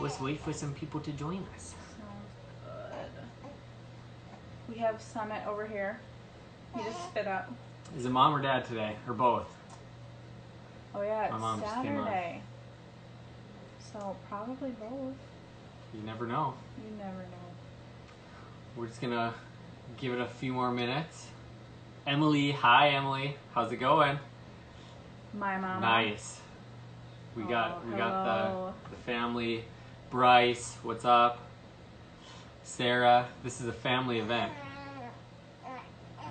let's wait for some people to join us. Sounds good. We have Summit over here. He just spit up. Is it mom or dad today, or both? Oh yeah, My mom it's just came Saturday. So probably both. You never know. You never know. We're just gonna give it a few more minutes. Emily, hi Emily, how's it going? My mama. Nice. We got hello. the family. Bryce, what's up? Sarah, this is a family event.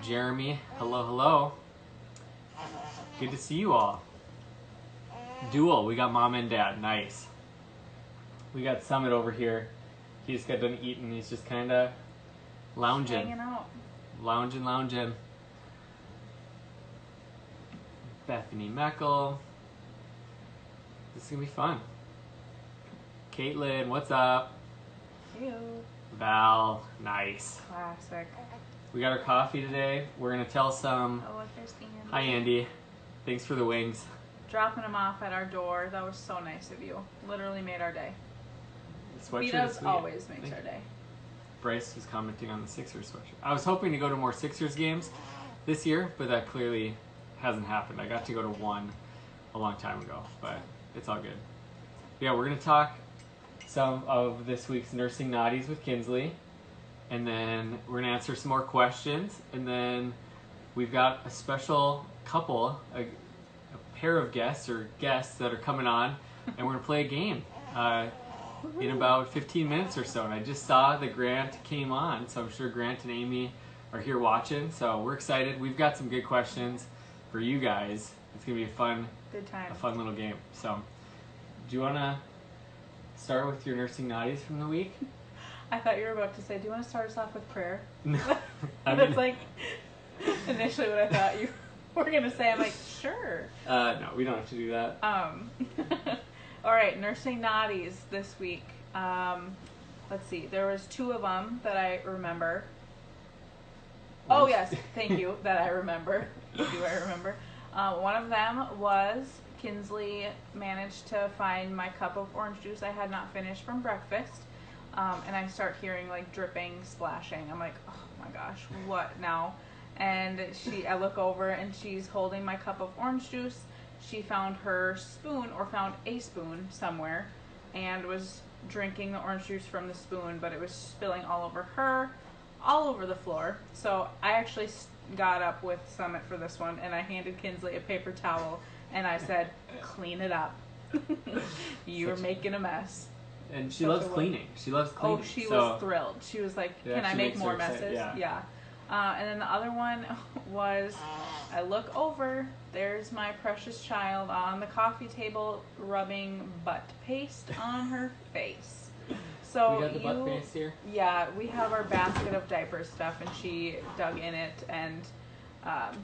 Jeremy, hello, hello. Good to see you all. Dual, we got mom and dad, nice. We got Summit over here. He just got done eating. He's just kind of lounging. Hanging out. Lounging. Bethany Meckel. This is going to be fun. Caitlin, what's up? Ew. Val, nice. Classic. We got our coffee today. We're going to tell some... Oh, look, there's Andy. Hi, Andy. Thanks for the wings. Dropping him off at our door. That was so nice of you. Literally made our day. Sweatshirt always makes our day. Bryce was commenting on the Sixers sweatshirt. I was hoping to go to more Sixers games this year, but that clearly hasn't happened. I got to go to one a long time ago, but it's all good. Yeah, we're going to talk some of this week's Nursing Naughties with Kinsley, and then we're going to answer some more questions, and then we've got a special couple, a pair of guests that are coming on, and we're going to play a game in about 15 minutes or so. And I just saw that Grant came on, so I'm sure Grant and Amy are here watching, so we're excited. We've got some good questions for you guys. It's going to be good time. a fun little game. So, do you want to start with your Nursing Naughties from the week? I thought you were about to say, do you want to start us off with prayer? No. That's like initially what I thought you were going to say. I'm like, sure. No, we don't have to do that. All right, Nursing Naughties this week. Let's see. There was 2 of them that I remember. Oh, yes. Thank you. That I remember. Do I remember? One of them was Kinsley managed to find my cup of orange juice I had not finished from breakfast. And I start hearing like dripping, splashing. I'm like, oh my gosh, what now? And I look over and she's holding my cup of orange juice. She found her spoon, or found a spoon somewhere, and was drinking the orange juice from the spoon, but it was spilling all over her, all over the floor. So I actually got up with Summit for this one, and I handed Kinsley a paper towel, and I said, clean it up. You're making a mess. And she loves cleaning. She loves cleaning. Oh, she was thrilled. She was like, can I make more messes? Yeah. And then the other one was, I look over, there's my precious child on the coffee table rubbing butt paste on her face. So we got the butt paste here? Yeah, we have our basket of diaper stuff, and she dug in it and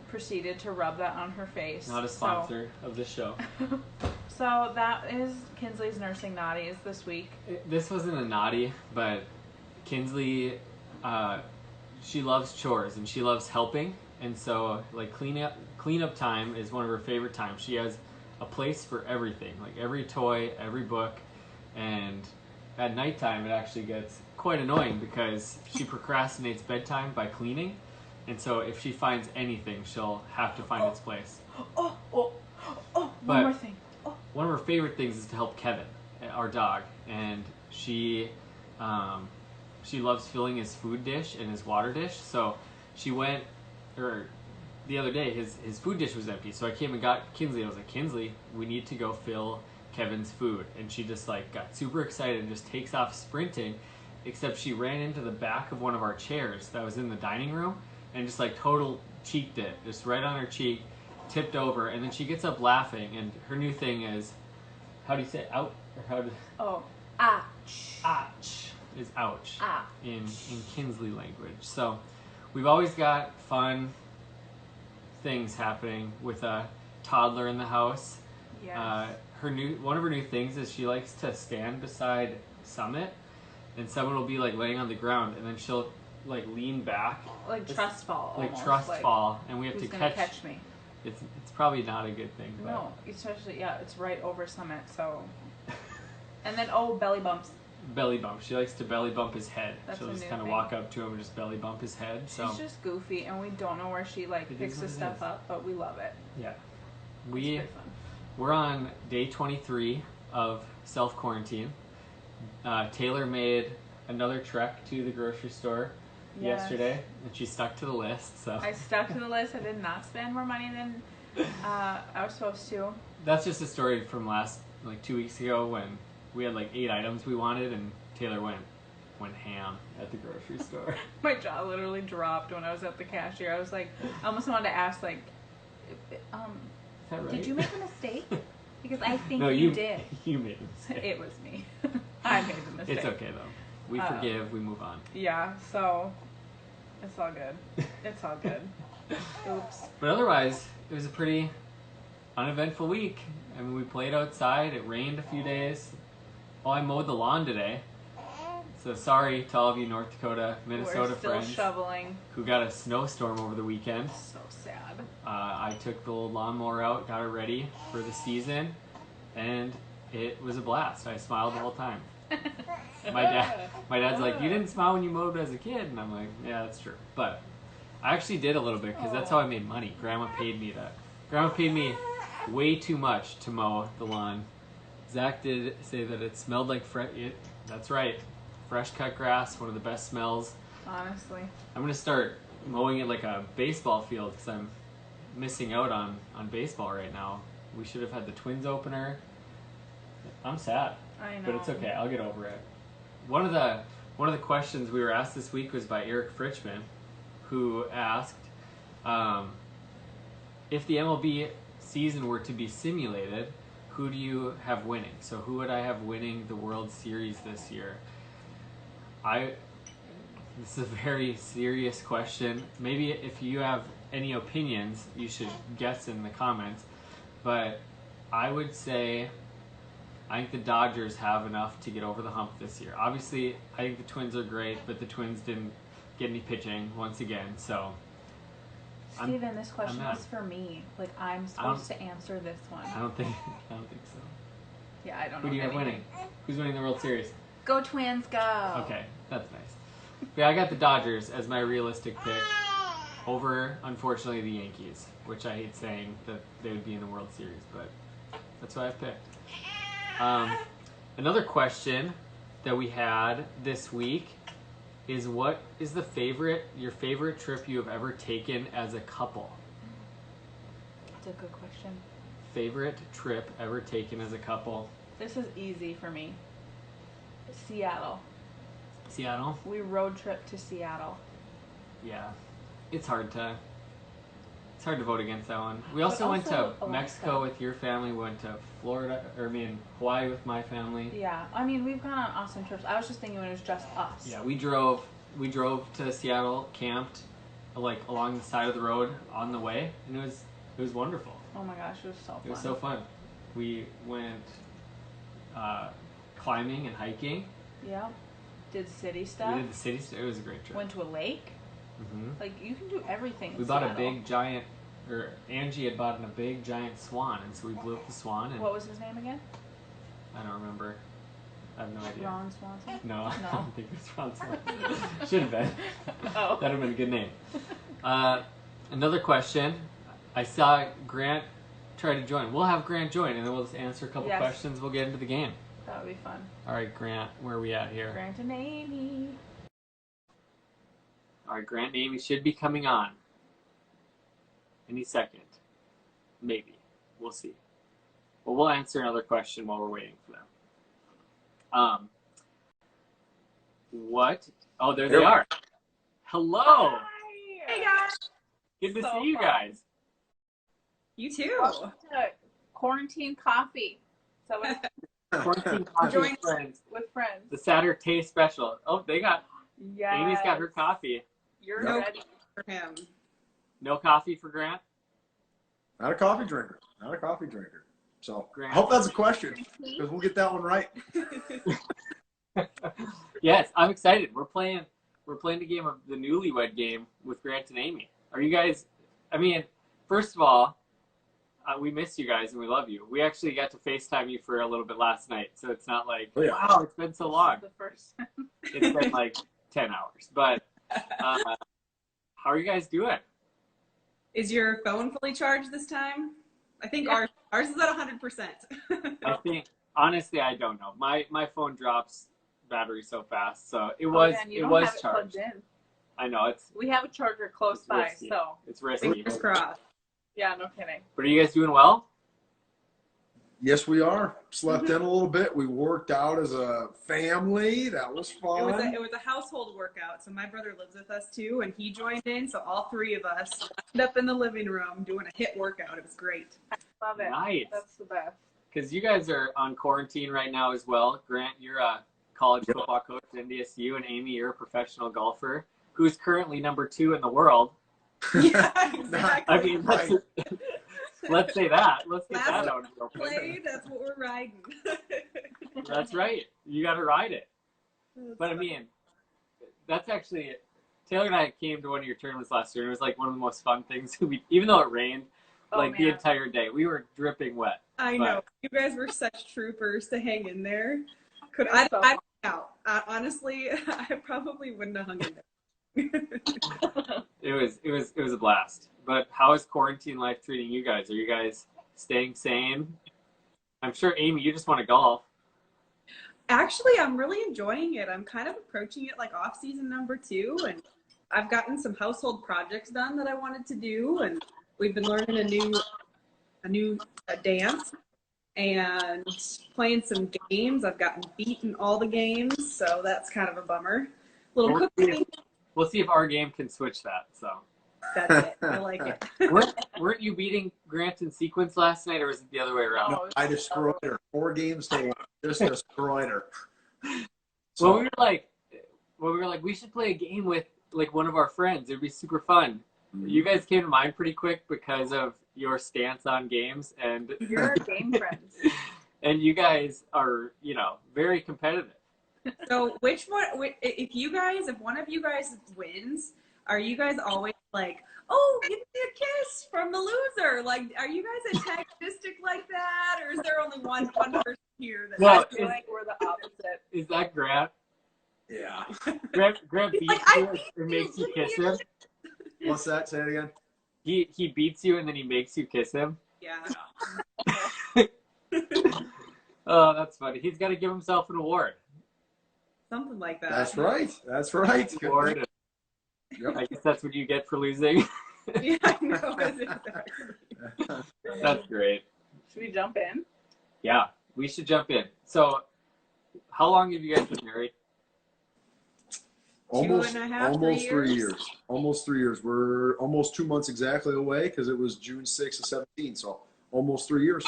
proceeded to rub that on her face. Not a sponsor of this show. So that is Kinsley's Nursing Naughties this week. This wasn't a naughty, but Kinsley, she loves chores and she loves helping, and so like cleanup time is one of her favorite times. She has a place for everything, like every toy, every book, and at nighttime it actually gets quite annoying because she procrastinates bedtime by cleaning, and so if she finds anything, she'll have to find its place. One more thing. One of her favorite things is to help Kevin, our dog, and she loves filling his food dish and his water dish. So she went, or the other day, his food dish was empty. So I came and got Kinsley. I was like, Kinsley, we need to go fill Kevin's food. And she just like got super excited and just takes off sprinting, except she ran into the back of one of our chairs that was in the dining room and just like total cheeked it, just right on her cheek, tipped over, and then she gets up laughing, and her new thing is, how do you say out? Or how do... Oh, ouch. Ouch is ouch, ouch. in Kinsley language. So we've always got fun things happening with a toddler in the house. Yes. One of her new things is she likes to stand beside Summit, and someone will be like laying on the ground, and then she'll like lean back, like trust fall, like almost. trust fall, and we have Who's to gonna catch me. It's probably not a good thing. But. No, especially it's right over Summit, so And then, belly bumps. Belly bump. She likes to belly bump his head. That's She'll a just new kind of thing. walk up to him and just belly bump his head. So She's just goofy, and we don't know where she picks this stuff up, but we love it. yeah, It's pretty fun. we're on day 23 of self quarantine. Taylor made another trek to the grocery store yesterday, and she stuck to the list. So I stuck to the list. I did not spend more money than I was supposed to. that's just a story from last 2 weeks ago when we had 8 items we wanted, and Taylor went ham at the grocery store. My jaw literally dropped when I was at the cashier. I was like, I almost wanted to ask, Is that right? did you make a mistake? Because I think No, you did. You made a mistake. It was me. I made the mistake. It's okay though. We forgive. We move on. Yeah, so it's all good. It's all good. Oops. But otherwise, it was a pretty uneventful week. I mean, we played outside. It rained a few days. Oh, I mowed the lawn today. So sorry to all of you North Dakota, Minnesota We're still friends shoveling. who got a snowstorm over the weekend. So sad. I took the old lawnmower out, got it ready for the season, and it was a blast. I smiled the whole time. My dad's like, you didn't smile when you mowed as a kid, and I'm like, yeah, that's true. But I actually did a little bit because that's how I made money. Grandma paid me way too much to mow the lawn. Zach did say that it smelled like that's right, fresh cut grass, one of the best smells. Honestly. I'm gonna start mowing it like a baseball field because I'm missing out on baseball right now. We should have had the Twins opener. I'm sad. I know. But it's okay. I'll get over it. One of the questions we were asked this week was by Eric Fritchman, who asked if the MLB season were to be simulated, who do you have winning? So who would I have winning the World Series this year? This is a very serious question. Maybe if you have any opinions, you should guess in the comments. But I would say I think the Dodgers have enough to get over the hump this year. Obviously, I think the Twins are great, but the Twins didn't get any pitching once again. So, Steven, this question was for me. I'm supposed to answer this one. I don't think so. Yeah, I don't know. Who do you have winning? Who's winning the World Series? Go Twins, go! Okay, that's nice. But yeah, I got the Dodgers as my realistic pick over, unfortunately, the Yankees, which I hate saying that they would be in the World Series, but that's what I've picked. Another question that we had this week is, what is your favorite trip you have ever taken as a couple? That's a good question. Favorite trip ever taken as a couple? This is easy for me. Seattle. Seattle? We road trip to Seattle. Yeah. It's hard to vote against that one. We also went to Mexico with your family. We went to Hawaii with my family. Yeah, we've gone on awesome trips. I was just thinking when it was just us. Yeah, we drove to Seattle, camped along the side of the road on the way, and it was wonderful. Oh my gosh, it was so fun. It was so fun. We went climbing and hiking. Yeah. Did city stuff. We did the city stuff. It was a great trip. Went to a lake. Mm-hmm. You can do everything. We bought a big giant, Angie had bought a big giant swan, and so we blew up the swan. And what was his name again? I don't remember. I have no idea. Ron Swanson? No, I don't think it was Ron Swanson. Should have been. Oh. That would have been a good name. Another question. I saw Grant try to join. We'll have Grant join, and then we'll just answer a couple questions. We'll get into the game. That would be fun. All right, Grant, where are we at here? Grant and Amy. All right, Grant and Amy should be coming on any second. Maybe. We'll see. Well, we'll answer another question while we're waiting for them. What? Oh, there they are. Hello. Hi. Hey, guys. Good to see you guys. You too. Quarantine coffee. So Quarantine coffee with friends. The Satur-TAY special. Oh, Yes. Amy's got her coffee. You're No ready. for him. No coffee for Grant? Not a coffee drinker. Not a coffee drinker. So Grant. I hope that's a question because we'll get that one right. Yes, I'm excited. We're playing the game of the newlywed game with Grant and Amy. Are you guys? First of all, we miss you guys and we love you. We actually got to FaceTime you for a little bit last night, so it's not like, Oh, yeah. wow, it's been so long. The first. It's been like 10 hours. But how are you guys doing? Is your phone fully charged this time? I think ours is at 100%. I think, honestly, I don't know. My phone drops battery so fast, so it was charged. I know We have a charger close by, risky. so It's risky. Fingers crossed. yeah, no kidding. But are you guys doing well? Yes, we are. Slept in a little bit. We worked out as a family. That was fun. It was a household workout. So my brother lives with us too, and he joined in. So all three of us ended up in the living room doing a HIIT workout. It was great. Love it. Nice. That's the best. Because you guys are on quarantine right now as well. Grant, you're a college football coach at NDSU, and Amy, you're a professional golfer who's currently number 2 in the world. Yeah, exactly. I mean, let's say that. Let's get that out. Play, that's what we're riding. That's right. You got to ride it. But I mean, that's actually Taylor and I came to one of your tournaments last year, and it was like one of the most fun things. Even though it rained, the entire day, we were dripping wet. I know. You guys were such troopers to hang in there. I'd out. Honestly, I probably wouldn't have hung in there. It was a blast. But how is quarantine life treating you guys? Are you guys staying sane? I'm sure, Amy, you just want to golf. Actually, I'm really enjoying it. I'm kind of approaching it like off season number 2, and I've gotten some household projects done that I wanted to do, and we've been learning a new dance and playing some games. I've gotten beaten all the games, so that's kind of a bummer. Little cooking. We'll see if our game can switch that. So that's it. I like it. weren't you beating Grant in sequence last night, or was it the other way around? No, I destroyed her. 4 games to 1. Just destroyed her. So, well, we were like, we should play a game with like one of our friends. It'd be super fun. Mm-hmm. You guys came to mind pretty quick because of your stance on games, and you're our game friends. And you guys are, very competitive. So which one, if one of you guys wins, are you guys always like, oh, give me a kiss from the loser? Like, are you guys antagonistic like that? Or is there only one person here that I feel like we're the opposite? Is that Grant? Yeah. Grant beats you and makes you kiss him? What's that? Say it again. He beats you and then he makes you kiss him? Yeah. Oh, that's funny. He's got to give himself an award. Something like that. That's right. That's right. Award. Yep. I guess that's what you get for losing. Yeah, I know. That's great. Should we jump in? Yeah, we should jump in. So, how long have you guys been married? Almost 3 years. Almost 3 years. We're almost 2 months exactly away because it was June 6th of 17. So almost 3 years.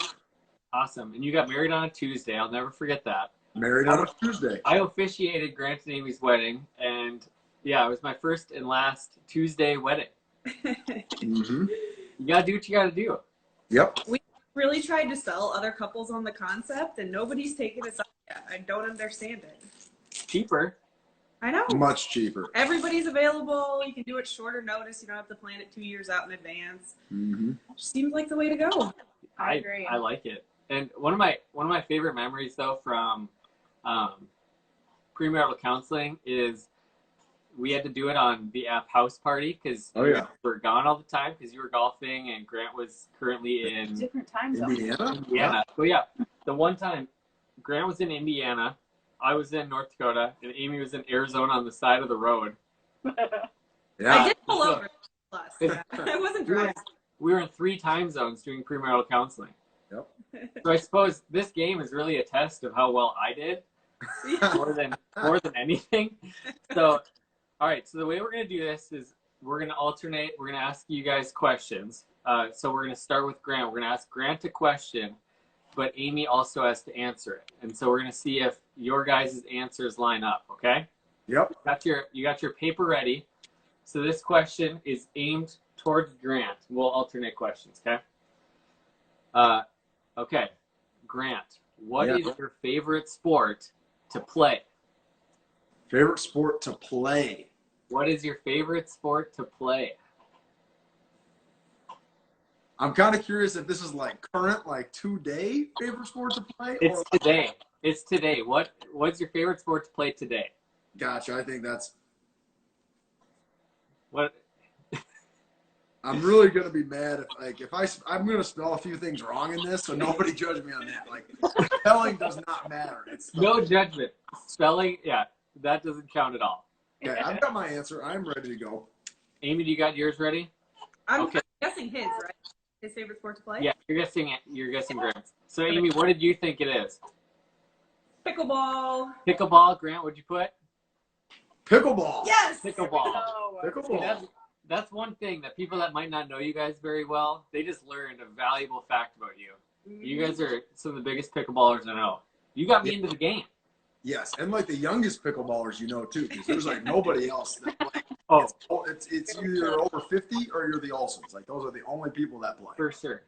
Awesome. And you got married on a Tuesday. I'll never forget that. Married on a Tuesday. I officiated Grant and Amy's wedding, and yeah, it was my first and last Tuesday wedding. Mm-hmm. You gotta do what you gotta do. Yep. We really tried to sell other couples on the concept, and nobody's taken us up yet. I don't understand it. Cheaper. I know. Much cheaper. Everybody's available. You can do it shorter notice. You don't have to plan it 2 years out in advance. Mm-hmm. Seems like the way to go. I agree. I like it. And one of my favorite memories though from premarital counseling is we had to do it on the app House Party because we were gone all the time because you were golfing and Grant was currently in different time zones. Indiana. Yeah. So yeah, the one time Grant was in Indiana, I was in North Dakota, and Amy was in Arizona on the side of the road. Yeah. I did pull over. Plus, I wasn't driving. We were in 3 time zones doing premarital counseling. Yep. So I suppose this game is really a test of how well I did, more than anything. So, all right. So the way we're gonna do this is we're gonna alternate. We're gonna ask you guys questions. So we're gonna start with Grant. We're gonna ask Grant a question, but Amy also has to answer it. And so we're gonna see if your guys' answers line up. Okay. Yep. You got your paper ready. So this question is aimed towards Grant. We'll alternate questions. Okay. Okay, Grant, what is your favorite sport to play? Favorite sport to play? What is your favorite sport to play? I'm kind of curious if this is like current, like today favorite sport to play. It's today. It's today. What's your favorite sport to play today? Gotcha. I think that's. What? I'm really gonna be mad I'm gonna spell a few things wrong in this, so nobody judge me on that. Like spelling does not matter. It's No judgment. Spelling, yeah, that doesn't count at all. okay. I've got my answer. I'm ready to go. Amy, do you got yours ready? I'm Okay. guessing his, right? His favorite sport to play? Yeah, you're guessing Grant's. So Amy, what did you think it is? Pickleball. Pickleball, Grant, what'd you put? Pickleball. Yes. Pickleball. Oh, Pickleball. That's one thing that people that might not know you guys very well, they just learned a valuable fact about you. You guys are some of the biggest pickleballers I know. You got me into the game. Yes, and like the youngest pickleballers, too, because there's like nobody else that play. Oh, It's either over 50 or you're the Olsons. Like those are the only people that play. for sure.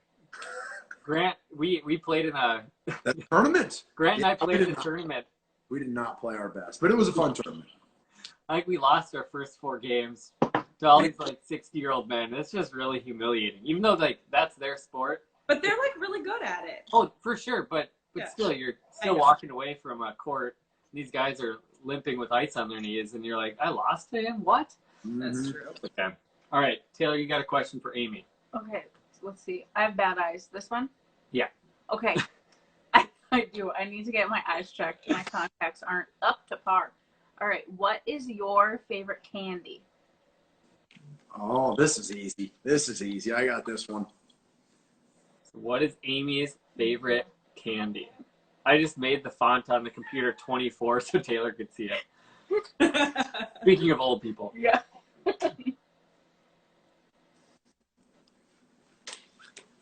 Grant, we played in a That tournament. Grant and I Yeah, played in a tournament. We did not play our best, but it was a fun tournament. I think we lost our first 4 games to all these like 60-year-old men. It's just really humiliating. Even though like that's their sport. But they're like really good at it. Oh, for sure, but Yeah. still, you're still walking away from a court. These guys are limping with ice on their knees, and you're like, I lost to him? What? That's Mhm. true. Okay. All right, Taylor, you got a question for Amy. Okay, let's see. I have bad eyes. This one? Yeah. Okay. I do. I need to get my eyes checked. My contacts aren't up to par. All right. What is your favorite candy? Oh, this is easy. This is easy. I got this one. So what is Amy's favorite candy? I just made the font on the computer 24 so Taylor could see it. Speaking of old people. Yeah.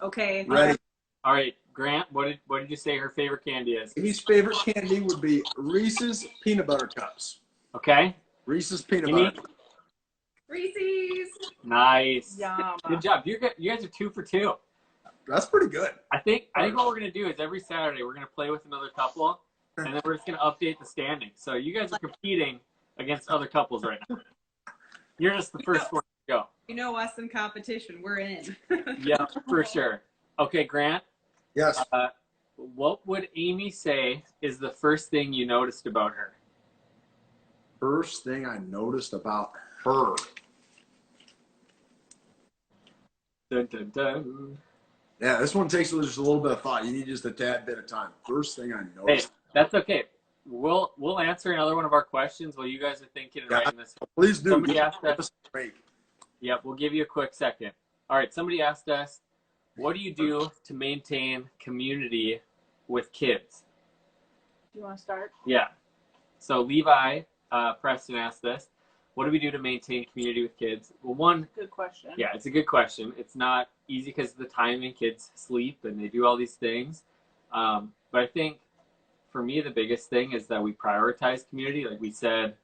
Okay. Ready. All right, Grant, what did you say her favorite candy is? Amy's favorite candy would be Reese's Peanut Butter Cups. Okay. Reese's Peanut Amy? Butter. Reese's. Nice. Yum. Good job. You guys are 2 for 2. That's pretty good. I think what we're gonna do is every Saturday we're gonna play with another couple, and then we're just gonna update the standings. So you guys are competing against other couples right now. You're just the first one to go. You know us in competition. We're in. Yeah, for sure. Okay, Grant. Yes. What would Amy say is the first thing you noticed about her? First thing I noticed about her. Dun, dun, dun. Yeah, this one takes just a little bit of thought. You need just a tad bit of time. First thing I Hey, noticed. that's okay. We'll answer another one of our questions while you guys are thinking and writing this. Please do. Somebody asked us. Break. Yep, we'll give you a quick second. All right, somebody asked us, what do you do to maintain community with kids? Do you want to start? Yeah. So Levi Preston asked this. What do we do to maintain community with kids? Well, one, Good question. yeah, it's a good question. It's not easy because of the timing. Kids sleep and they do all these things. But I think for me, the biggest thing is that we prioritize community. Like we said,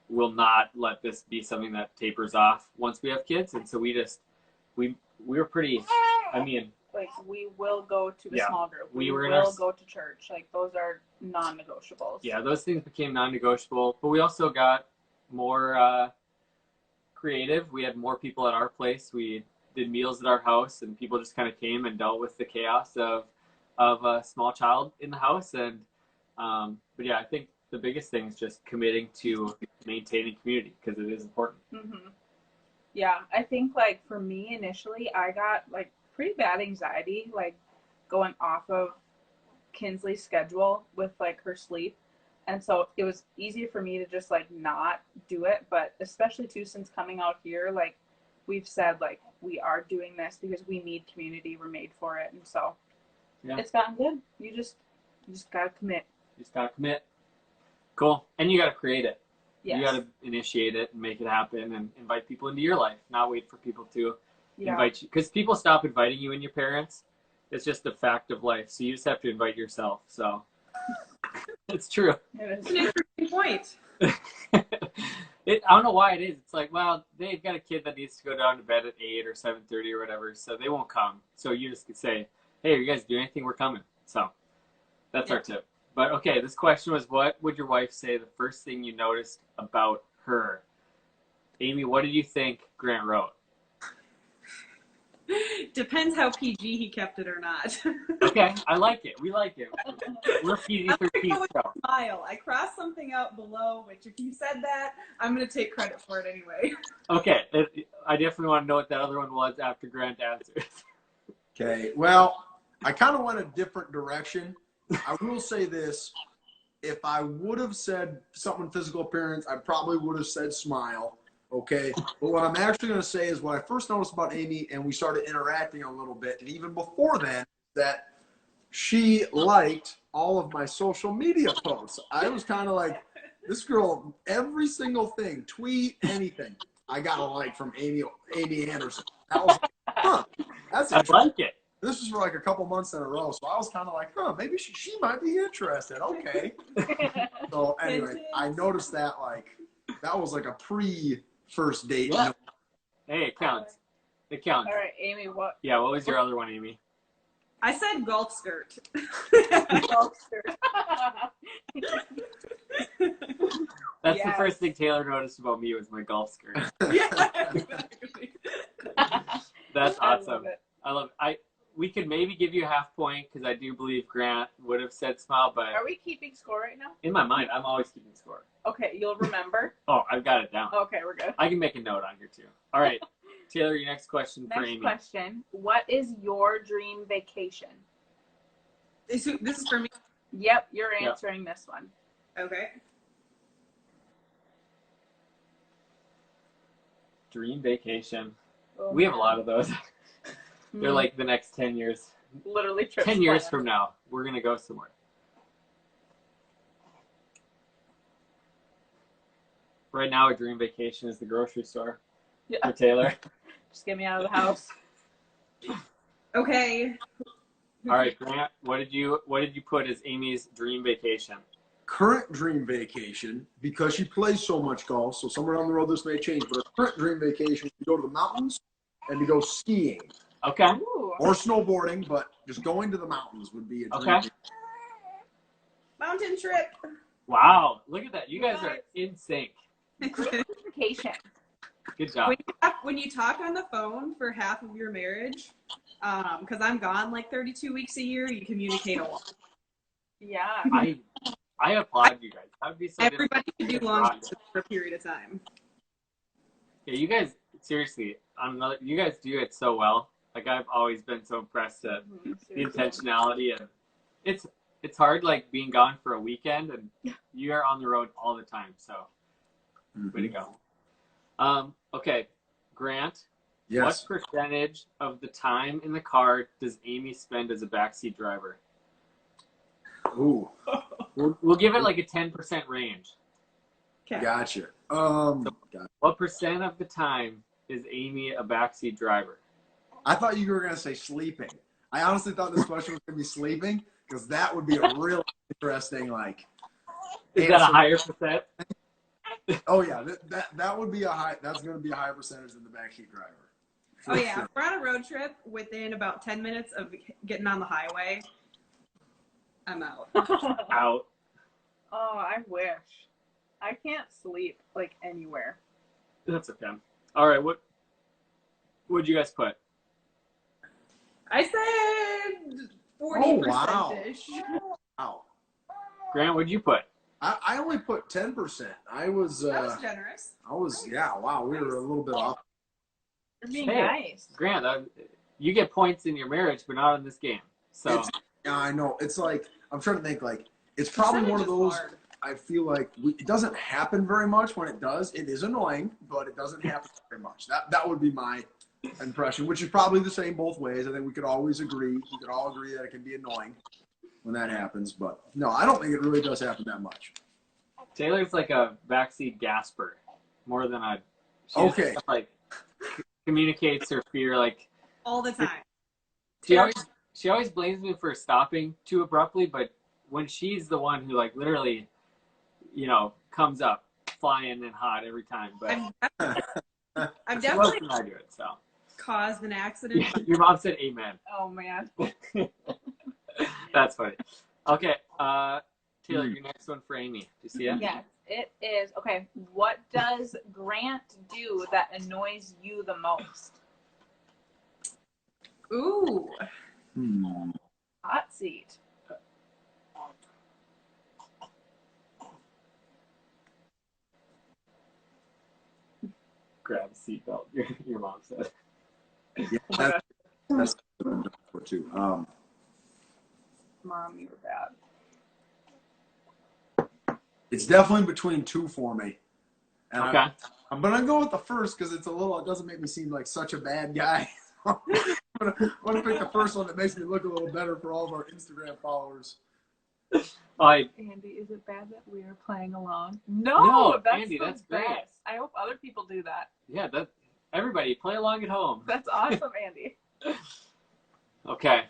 we'll not let this be something that tapers off once we have kids. And so we were pretty, I mean, Like, we will go to the Yeah. small group. We We were in will our- go to church. Like, those are non-negotiables. yeah, those things became non-negotiable. But we also got more creative. We had more people at our place. We did meals at our house, and people just kind of came and dealt with the chaos of a small child in the house. And but yeah, I think the biggest thing is just committing to maintaining community because it is important. Mm-hmm. Yeah, I think, like, for me initially, I got, like, pretty bad anxiety, like, going off of Kinsley's schedule with, like, her sleep. And so it was easy for me to just, like, not do it. But especially, too, since coming out here, like, we've said, like, we are doing this because we need community. We're made for it. And so Yeah. it's gotten good. You just got to commit. You just gotta commit. Cool, and you gotta create it. Yes. You gotta initiate it and make it happen, and invite people into your life. Not wait for people to Yeah. invite you, because people stop inviting you and your parents. It's just a fact of life. So you just have to invite yourself. So it's true. It is. An interesting point. I don't know why it is. It's like, well, they've got a kid that needs to go down to bed at 8 or 7:30 or whatever, so they won't come. So you just could say, hey, you guys do anything? We're coming. So that's our tip. But okay, this question was, what would your wife say the first thing you noticed about her? Amy, what did you think Grant wrote? Depends how PG he kept it or not. Okay, I like it. We like it. We're I'm PG-13 gonna go with show. smile. I crossed something out below, which if you said that, I'm gonna take credit for it anyway. Okay, I definitely want to know what that other one was after Grant answers. Okay, well, I kind of went a different direction. I will say this. If I would have said something physical appearance, I probably would have said smile. Okay. But what I'm actually going to say is what I first noticed about Amy, and we started interacting a little bit, and even before then, that she liked all of my social media posts. I was kind of like, this girl, every single thing, tweet, anything, I got a like from Amy Anderson. That was like, huh, that's I interesting. like it. This was for like a couple months in a row, so I was kind of like, huh, maybe she might be interested. Okay. So anyway, I noticed that that was like a pre-first date. Yeah. Hey, it counts. It counts. All right, Amy, what? Yeah, what was your other one, Amy? I said golf skirt. That's the Yes. first thing Taylor noticed about me was my golf skirt. Yeah, exactly. That's I love awesome. it. I love it. We could maybe give you a half point because I do believe Grant would have said smile, but Are we keeping score right now? in my mind, I'm always keeping score. Okay, you'll remember. Oh, I've got it down. Okay, we're good. I can make a note on here too. All right, Taylor, your next question for Next Amy. question. What is your dream vacation? This is for me. Yep, you're answering this one. Okay. Dream vacation. Oh, We have a man. lot of those. They're like the next 10 years. literally trips 10 years planned. from now, we're going to go somewhere. Right now, a dream vacation is the grocery store Yeah. for Taylor. Just get me out of the house. Okay. All right, Grant, what did you put as Amy's dream vacation? Current dream vacation, because she plays so much golf, so somewhere down the road this may change, but her current dream vacation is to go to the mountains and to go skiing. Okay. Ooh. Or snowboarding, but just going to the mountains would be a dream. Okay. Mountain trip. Wow, look at that. You guys are in sync. Vacation. Good job. When you talk on the phone for half of your marriage, because I'm gone like 32 weeks a year, you communicate a lot. Yeah. I applaud you guys. That would be so Everybody should do difficult. long distance for a period of time. Yeah, you guys, seriously, you guys do it so well. Like, I've always been so impressed at the intentionality, and it's hard, like, being gone for a weekend, and you are on the road all the time, so way to go. Okay, Grant, Yes. what percentage of the time in the car does Amy spend as a backseat driver? Ooh, We'll give it like a 10% range. Okay. gotcha. What percent of the time is Amy a backseat driver? I thought you were going to say sleeping. I honestly thought this question was going to be sleeping, because that would be a really interesting, like, Is that a answer. higher percent? Oh yeah, that would be that's going to be a higher percentage than the backseat driver. Oh yeah, if we're on a road trip within about 10 minutes of getting on the highway, I'm out. Out. Oh, I wish. I can't sleep like anywhere. That's okay. All right, what would you guys put? I said 40%. Oh, wow. Wow. Grant, what'd you put? I only put 10%. That was generous. Wow, we were a little bit off. You're being Hey. nice. Grant, you get points in your marriage, but not in this game. So Yeah, I know. It's like, I'm trying to think, like, it's probably one of those, Hard. I feel like it doesn't happen very much. When it does, it is annoying, but it doesn't happen very much. That would be my impression, which is probably the same both ways. I think we could all agree that it can be annoying when that happens, but no, I don't think it really does happen that much. Taylor's like a backseat gasper, more than a. She Okay. just, like, communicates her fear. Like, All the time. she always blames me for stopping too abruptly, but when she's the one who, like, literally, comes up flying and hot every time, but I've she loves definitely when I do it. So caused an accident. your mom said amen. Oh man. That's funny. Okay, Taylor, your next one for Amy. Do you see it? Yes, it is. Okay, what does Grant do that annoys you the most? Ooh. Hot seat. Grab a seatbelt. Your mom said. Yeah, Oh my gosh, that's what I'm doing for too. Mom, you were bad. It's definitely between two for me. And Okay. I'm gonna go with the first because it's a little. It doesn't make me seem like such a bad guy. I'm gonna pick the first one that makes me look a little better for all of our Instagram followers. Andy, is it bad that we are playing along? No, that's Andy, the that's great. best. I hope other people do that. Yeah, everybody play along at home. That's awesome, Andy. Okay.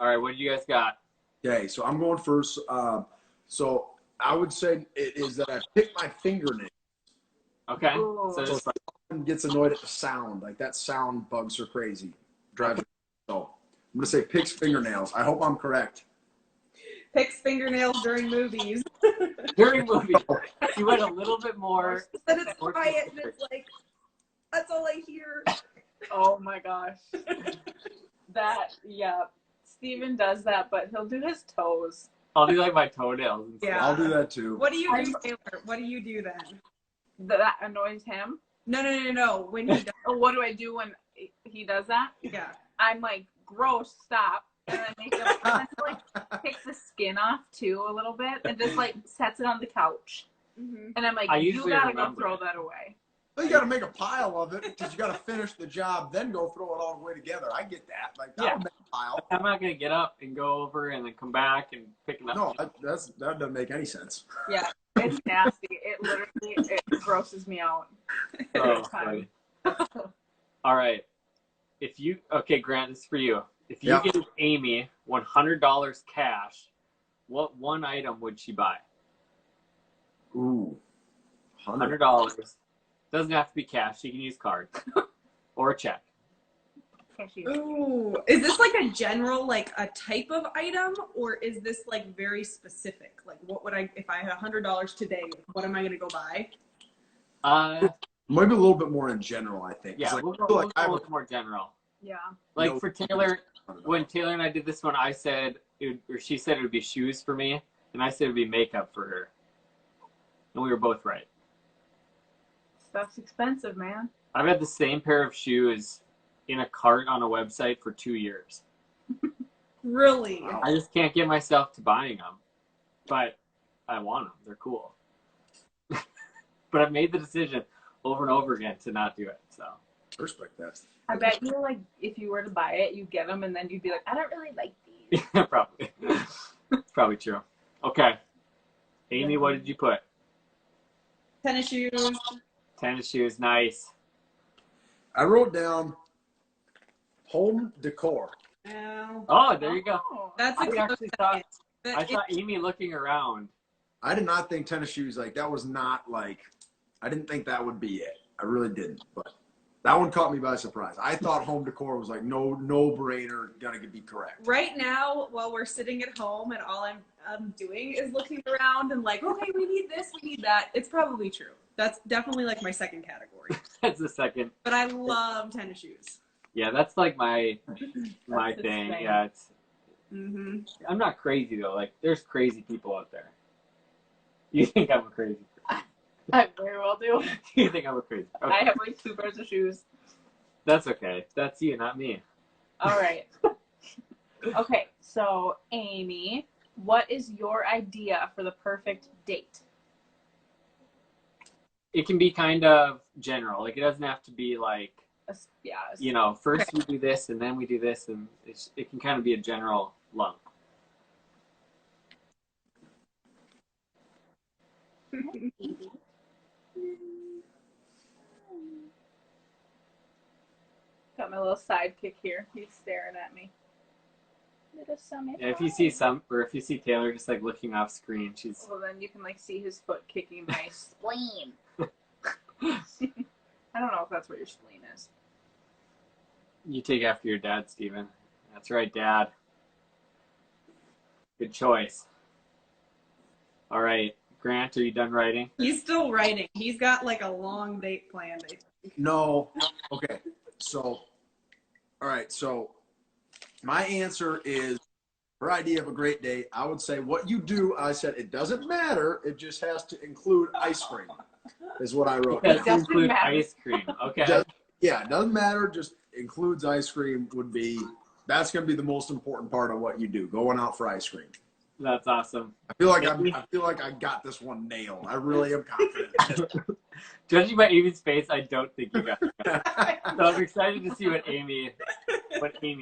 All right, what do you guys got? Okay, so I'm going first. So I would say it is that I pick my fingernail. Okay. Ooh. So just like, Someone gets annoyed at the sound. Like that sound bugs her crazy. Drives her. So I'm gonna say picks fingernails. I hope I'm correct. Picks fingernails during movies. during movies, you went a little bit more. Then it's quiet and it's like, that's all I hear. Oh my gosh. Yeah. Steven does that, but he'll do his toes. I'll do like my toenails and stuff. Yeah. I'll do that too. What do you do, Taylor? What do you do then? That annoys him. No. When he does, Oh, what do I do when he does that? yeah. I'm like, gross, stop. And then make him and then he, like, takes the skin off too a little bit and just like sets it on the couch. Mm-hmm. And I'm like, I you usually gotta remember. go throw that away. Well, you got to make a pile of it because you got to finish the job, then go throw it all the way together. I get that. Like that Yeah. would make a pile. I'm not gonna get up and go over and then come back and pick it up. No, that doesn't make any sense. Yeah, it's nasty. It literally grosses me out. Oh, Time. funny. All right. Okay, Grant, this is for you. If you Yeah. give Amy $100 cash, what one item would she buy? Ooh, $100. Doesn't have to be cash. She can use cards or a check. Ooh, is this like a general, like a type of item, or is this like very specific? Like, what would I, if I had $100 today, what am I gonna go buy? Maybe a little bit more in general. I think. Yeah, Like, we'll I go feel a like I have little more general. Yeah. Like No. for Taylor, when Taylor and I did this one, I said, or she said it would be shoes for me, and I said it would be makeup for her. And we were both right. Stuff's expensive, man. I've had the same pair of shoes in a cart on a website for 2 years. Really? Wow. I just can't get myself to buying them, but I want them. They're cool. But I've made the decision over and over again to not do it. So respect that. I bet you, like, if you were to buy it, you'd get them, and then you'd be like, I don't really like these. yeah, probably. It's probably true. Okay. Amy, what did you put? Tennis shoes. Tennis shoes. Nice. I wrote down home decor. Oh, there you go. Oh. That's a I close actually thought, second. I saw Amy looking around. I did not think tennis shoes like that was not like. I didn't think that would be it. I really didn't. But that one caught me by surprise. I thought home decor was like no brainer. Gotta be correct. Right now, while we're sitting at home and all I'm doing is looking around and like, okay, we need this, we need that. It's probably true. That's definitely like my second category. That's the second. But I love tennis shoes. Yeah, that's like my That's his thing. thing. Yeah, Mm-hmm. I'm not crazy though. Like, there's crazy people out there. You think I'm a crazy person? I very well do. You think I'm a crazy? Okay. I have like 2 pairs of shoes. That's okay. That's you, not me. All right. Okay, so Amy, what is your idea for the perfect date? It can be kind of general. Like, it doesn't have to be like, Yeah. you know, first we do this and then we do this, and it can kind of be a general lump. Got my little sidekick here. He's staring at me. Yeah, if you see Taylor just like looking off screen, she's Well, then you can like see his foot kicking my spleen. I don't know if that's what your spleen is. you take after your dad, Steven. That's right, Dad. Good choice. All right, Grant, are you done writing? He's still writing. He's got like a long date planned. No. Okay. So All right, so my answer is her idea of a great day. I would say what you do. I said it doesn't matter. It just has to include ice cream. Is what I wrote. It has to doesn't include matter. ice cream. Okay. Yeah, it doesn't matter. Just includes ice cream. That's going to be the most important part of what you do. Going out for ice cream. That's awesome. I feel like I got this one nailed. I really am confident. Judging by Amy's face, I don't think you got it. So I'm excited to see what Amy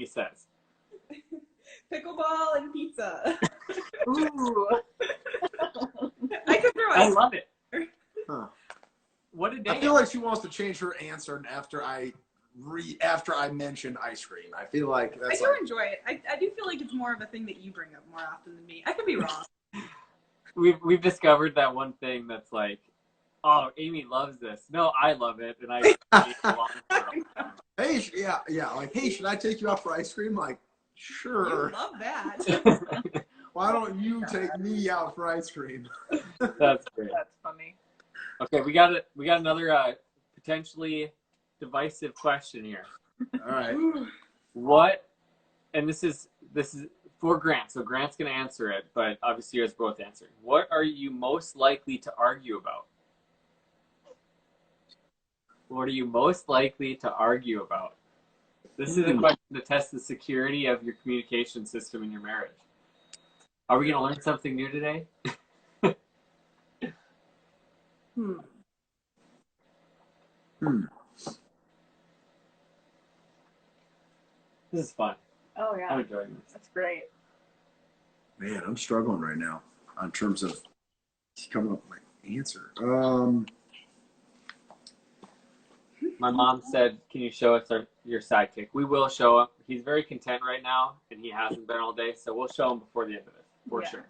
says. Pickleball and pizza. Ooh. I could throw I ice. love it. Huh. What a day. I feel like she wants to change her answer after I mentioned ice cream. I feel like I that's do enjoy it. I do feel like it's more of a thing that you bring up more often than me. I could be wrong. We've discovered that one thing that's like, oh, Amy loves this. No, I love it, and I hey, like, hey, should I take you out for ice cream? Like, You sure. love that. Why don't you take me out for ice cream? That's great. That's funny. Okay, we got another potentially divisive question here. All right. What? And this is for Grant, so Grant's gonna answer it, but obviously you guys both answered. What are you most likely to argue about? What are you most likely to argue about? This is a question to test the security of your communication system in your marriage. Are we going to learn something new today? This is fun. Oh I'm yeah, enjoying this. that's great. Man, I'm struggling right now in terms of coming up with my answer. My mom said, "Can you show us your sidekick?" We will show him. He's very content right now, and he hasn't been all day, so we'll show him before the end of this, for Yes. sure.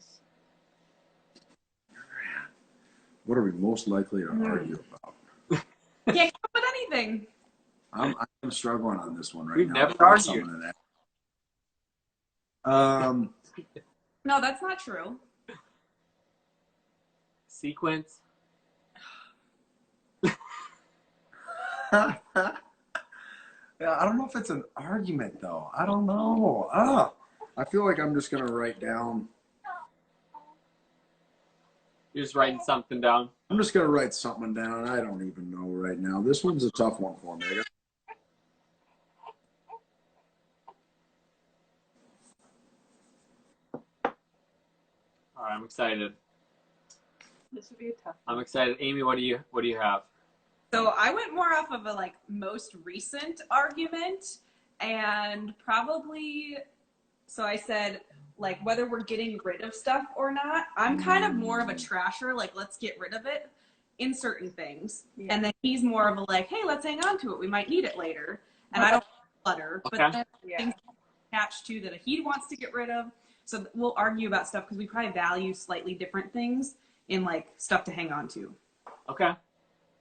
What are we most likely to argue about? Can't come up with anything. I'm struggling on this one right We've now. never Find argued. something in that. No, that's not true. Sequence. Yeah, I don't know if it's an argument though. I don't know. I feel like I'm just gonna write down. You're just writing something down. I'm just gonna write something down. I don't even know right now. This one's a tough one for me. All right, I'm excited. This would be a tough. I'm excited. Amy, what do you have? So I went more off of a most recent argument, and probably, so I said whether we're getting rid of stuff or not. I'm kind of more of a trasher, let's get rid of it in certain things, and then he's more of a hey, let's hang on to it. We might need it later, and I don't clutter, but then things attached to that he wants to get rid of. So we'll argue about stuff because we probably value slightly different things in stuff to hang on to. Okay.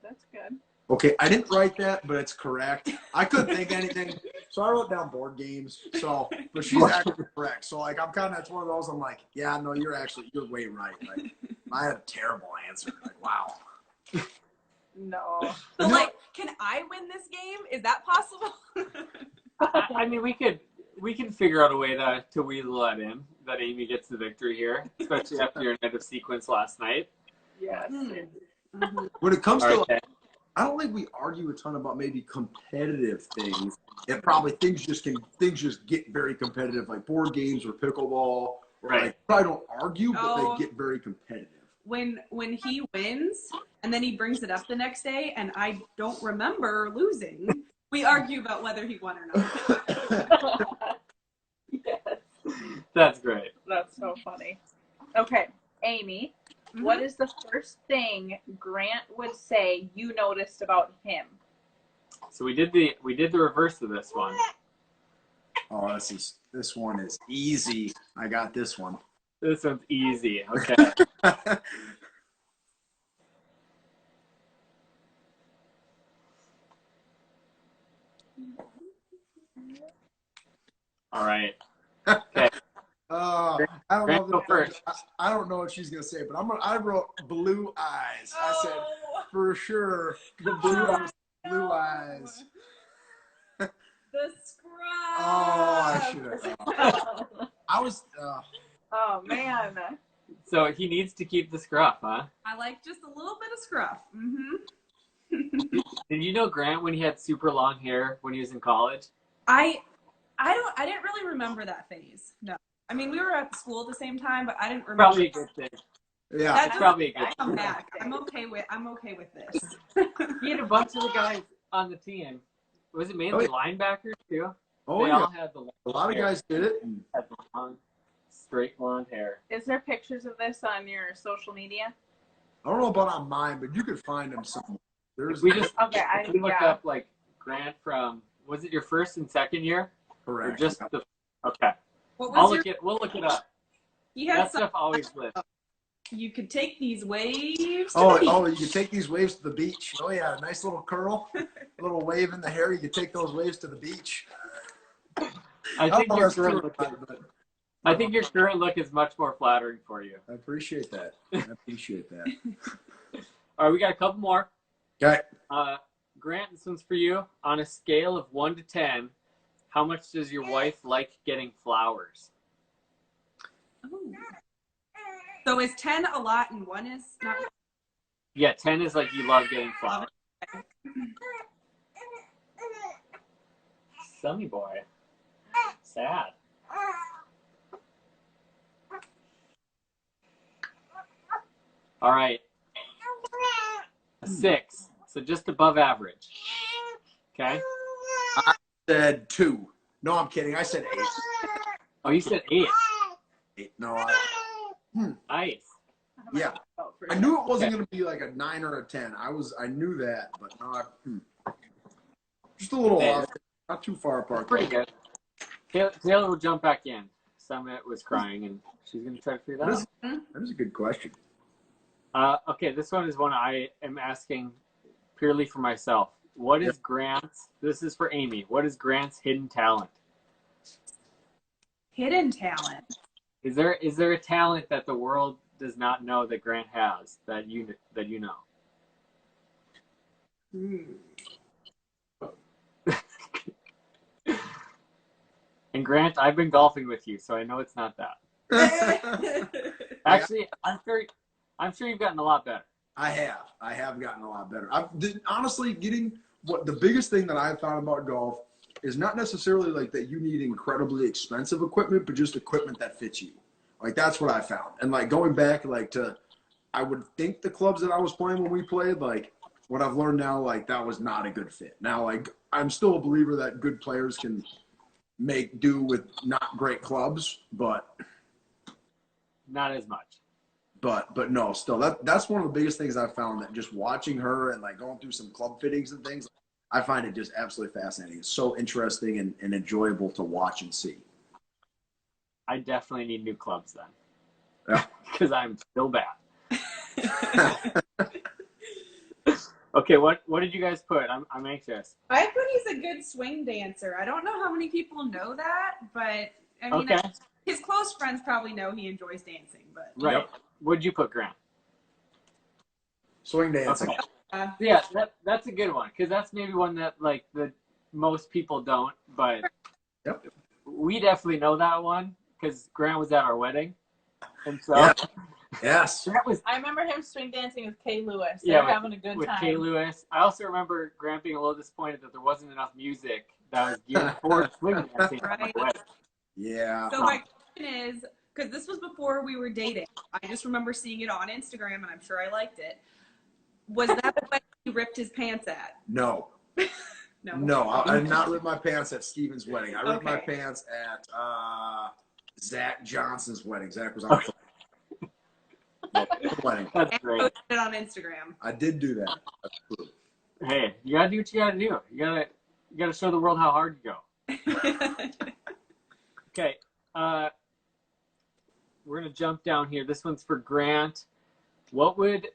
That's good. Okay, I didn't write that, but it's correct. I couldn't think of anything, so I wrote down board games. So, but she's actually correct. So, I'm kind of, it's one of those. I'm like, yeah, no, you're way right. I had a terrible answer. Wow. No. So, can I win this game? Is that possible? I mean, we can figure out a way to weasel that in, that Amy gets the victory here, especially after your night of sequence last night. Yes. When it comes to, Okay. I don't think we argue a ton about maybe competitive things. And probably things just get very competitive, like board games or pickleball. Right. Probably don't argue, but Oh. they get very competitive. When he wins and then he brings it up the next day and I don't remember losing, we argue about whether he won or not. Yes. That's great. That's so funny. Okay, Amy, what is the first thing Grant would say you noticed about him? So we did the reverse of this one. Oh, this one is easy. I got this one. This one's easy. Okay. All right. Okay. I don't Grant, know. go first. I don't know what she's gonna say, but I wrote blue eyes. I said for sure the blue eyes. The scrub. Oh, I should have. I was. Oh man. So he needs to keep the scruff, huh? I like just a little bit of scruff. Mm-hmm. Did you know Grant when he had super long hair when he was in college? I didn't really remember that phase. No. I mean, we were at school at the same time, but I didn't remember. Probably a good thing. Yeah. That's Probably a good thing. I'm back. I'm okay with this. He had a bunch of the guys on the team. Was it mainly linebackers too? Oh They yeah. all had the long A lot of hair. guys did it. Had the long, straight blonde hair. Is there pictures of this on your social media? I don't know about on mine, but you could find them somewhere. There's We just Okay, we looked up like Grant from, was it your first and second year? Or correct. just the, okay. What We'll was look it up. You had That some, stuff always lives. you could take these waves. To Oh, the beach. oh, you can take these waves to the beach. Oh yeah, a nice little curl, a little wave in the hair. You can take those waves to the beach. I think Oh, your that's true, current look but I think your current look is much more flattering for you. I appreciate that. I appreciate that. All right, we got a couple more. Okay. Grant, this one's for you. On a scale of 1 to 10, how much does your wife like getting flowers? Ooh. So is 10 a lot and 1 is not? Yeah, 10 is like you love getting flowers. Sunny boy. Sad. All right. A 6. So just above average. Okay. Said 2. No, I'm kidding. I said 8. Oh, you said 8. 8. No, Nice. yeah. I knew it wasn't going to be like a 9 or a 10. I knew that, but no, just a little off. Not too far apart. Pretty good. Taylor will jump back in. Summit was crying, and she's going to try to figure that out. That is a good question. Okay, this one is one I am asking purely for myself. What is Grant's, this is for Amy, what is Grant's hidden talent? Hidden talent. Is there a talent that the world does not know that Grant has that you know? And Grant, I've been golfing with you, so I know it's not that. Actually, I'm sure you've gotten a lot better. I have gotten a lot better. Honestly, the biggest thing that I've found about golf is not necessarily like that you need incredibly expensive equipment, but just equipment that fits you. Like that's what I found. And like going back I would think the clubs that I was playing when we played, like what I've learned now, like that was not a good fit. Now, like I'm still a believer that good players can make do with not great clubs, but Not as much. But no, still that's one of the biggest things I've found, that just watching her and like going through some club fittings and things, I find it just absolutely fascinating. It's so interesting and enjoyable to watch and see. I definitely need new clubs then. Yeah. Because I'm still bad. Okay, what did you guys put? I'm anxious. I put he's a good swing dancer. I don't know how many people know that, but I mean, Okay. his close friends probably know he enjoys dancing. But Right. Yep. What'd you put, Grant? Swing dancing. Okay. Yeah, that's a good one, because that's maybe one that like the most people don't, but Yep. we definitely know that one because Grant was at our wedding, and so Yeah. Yes. that was I remember him swing dancing with Kay Lewis. They Yeah, were having a good with time. Kay Lewis. I also remember Grant being a little disappointed that there wasn't enough music that was geared towards swing dancing at my Right. wedding. Yeah. So my question is, because this was before we were dating, I just remember seeing it on Instagram, and I'm sure I liked it. Was that the way he ripped his pants at? No. No. No, I did not rip my pants at Steven's wedding. I ripped my Okay. pants at Zach Johnson's wedding. Zach was on the wedding. That's And great. posted it on Instagram. I did do that. That's true. Hey, you gotta do what you gotta do. You gotta show the world how hard you go. Okay, we're gonna jump down here. This one's for Grant. What would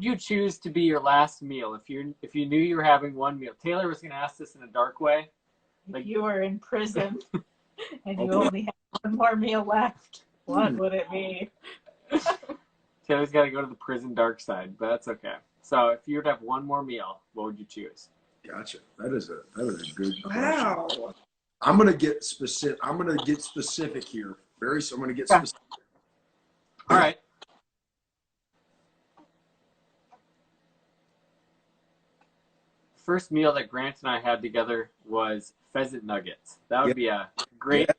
you choose to be your last meal if you knew you were having one meal? Taylor was gonna ask this in a dark way. If you were in prison and you only had one more meal left, what would it be? Taylor's got to go to the prison dark side, but that's okay. So if you were to have one more meal, what would you choose? Gotcha. That is a good question. Wow. I'm gonna get specific. Here. I'm gonna get specific. All right. First meal that Grant and I had together was pheasant nuggets. That would be a great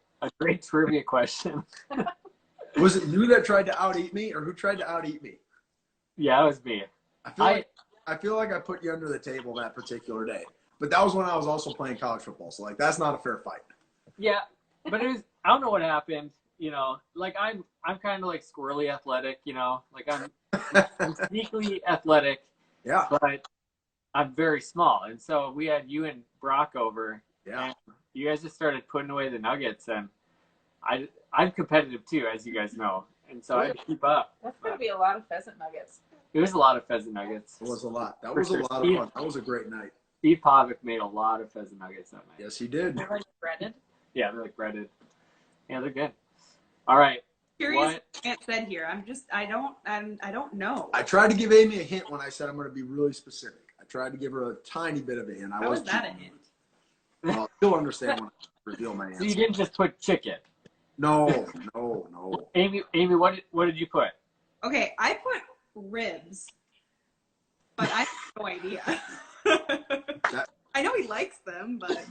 trivia question. Was it you that tried to out-eat me, or who tried to out-eat me? Yeah, it was me. I feel like I put you under the table that particular day. But that was when I was also playing college football. So, like, that's not a fair fight. Yeah, but it was, I don't know what happened. You know, like I'm kind of like squirrely athletic, you know, like I'm sneakily athletic. Yeah. But I'm very small. And so we had you and Brock over. Yeah. And you guys just started putting away the nuggets. And I'm competitive too, as you guys know. And so I had to keep up. That's going to be a lot of pheasant nuggets. It was a lot of pheasant nuggets. It was a lot. That For was sure. a lot of fun. That was a great night. Steve Pavic made a lot of pheasant nuggets that night. Yes, he did. They're like breaded. Yeah, they're like breaded. Yeah, they're good. All right. Curious What? what Grant said here. I don't know. I tried to give Amy a hint when I said I'm going to be really specific. I tried to give her a tiny bit of a hint. How was that a hint? Well, she'll understand when I reveal my answer. So you didn't just put chicken. No. Amy, what did you put? Okay, I put ribs, but I have no idea. I know he likes them, but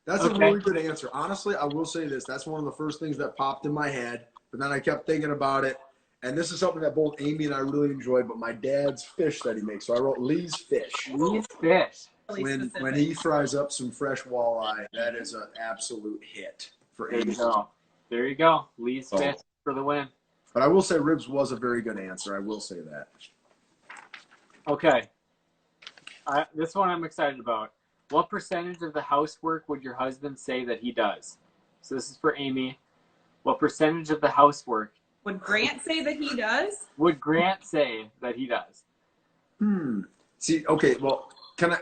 That's Okay. a really good answer. Honestly, I will say this. That's one of the first things that popped in my head. But then I kept thinking about it. And this is something that both Amy and I really enjoyed, but my dad's fish that he makes. So I wrote Lee's fish. Lee's fish. really When specific. he fries up some fresh walleye, that is an absolute hit for There Amy. you go. There you go. Lee's Oh. fish for the win. But I will say ribs was a very good answer. I will say that. Okay. This one I'm excited about. What percentage of the housework would your husband say that he does? So this is for Amy. What percentage of the housework Would Grant say that he does? would Grant say that he does? See, okay, well, can